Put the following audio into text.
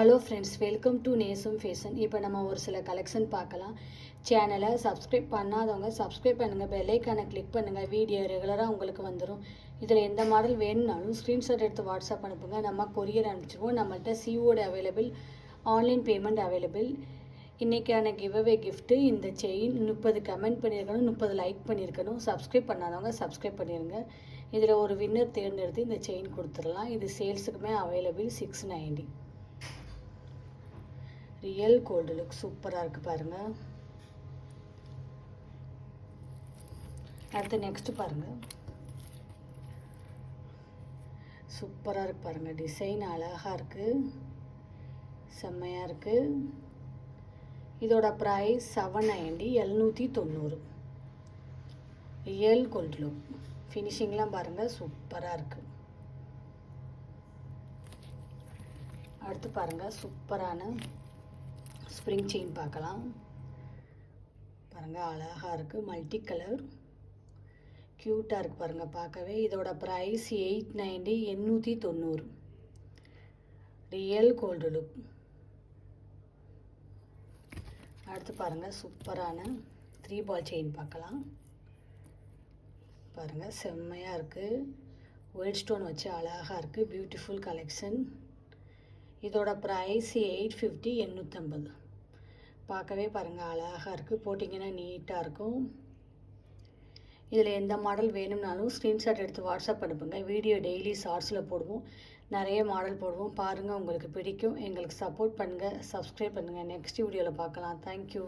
Hello friends, welcome to நேசம் fashion. இப்போ நம்ம ஒரு சில கலெக்ஷன் பார்க்கலாம். சேனலை சப்ஸ்கிரைப் பண்ணாதவங்க சப்ஸ்கிரைப் பண்ணுங்கள், பெல்லைக்கானை கிளிக் பண்ணுங்கள். வீடியோ ரெகுலராக உங்களுக்கு வந்துடும். இதில் எந்த மாடல் வேணும்னாலும் ஸ்க்ரீன்ஷாட் எடுத்து வாட்ஸ்அப் அனுப்புங்க, நம்ம கொரியர் அனுப்பிச்சிடுவோம். நம்மள்கிட்ட COD available, online payment available. இன்றைக்கான கிவ்அவே கிஃப்ட்டு இந்த செயின். 30 கமெண்ட் பண்ணியிருக்கணும், 30 லைக் பண்ணியிருக்கணும். சப்ஸ்கிரைப் பண்ணாதவங்க சப்ஸ்கிரைப் பண்ணிடுங்க. இதில் ஒரு வின்னர் தேர்ந்தெடுத்து இந்த செயின் கொடுத்துடலாம். இது சேல்ஸுக்குமே அவைலபிள். 690. ரியல் கோல்டு லுக் சூப்பராக இருக்குது பாருங்கள். அடுத்து நெக்ஸ்ட்டு பாருங்கள், சூப்பராக இருக்குது பாருங்கள். டிசைன் அழகாக இருக்குது, செம்மையாக இருக்குது. இதோட ப்ரைஸ் 790, 790. Real gold look. ஃபினிஷிங்லாம் பாருங்கள், சூப்பராக இருக்குது. அடுத்து பாருங்கள், சூப்பரான ஸ்ப்ரிங் செயின் பார்க்கலாம். பாருங்கள், அழகாக இருக்குது, மல்டி கலர், க்யூட்டாக இருக்குது பாருங்கள் பார்க்கவே. இதோட ப்ரைஸ் 890, 890. Real gold look. அடுத்து பாருங்கள், சூப்பரான 3 பால் செயின் பார்க்கலாம். பாருங்கள், செம்மையாக இருக்குது. ஒயிட் ஸ்டோன் வச்சு அழகாக இருக்குது, பியூட்டிஃபுல் கலெக்ஷன். இதோட ப்ரைஸ் 850, 850. பார்க்கவே பாருங்கள், அழகாக இருக்குது. போட்டிங்கன்னா நீட்டாக இருக்கும். இதில் எந்த மாடல் வேணும்னாலும் ஸ்க்ரீன்ஷாட் எடுத்து வாட்ஸ்அப் அனுப்புங்க. வீடியோ டெய்லி ஷார்ட்ஸில் போடுவோம், நிறைய மாடல் போடுவோம். பாருங்கள், உங்களுக்கு பிடிக்கும். எங்களுக்கு சப்போர்ட் பண்ணுங்கள், சப்ஸ்கிரைப் பண்ணுங்கள். நெக்ஸ்ட் வீடியோவில் பார்க்கலாம். தேங்க்யூ.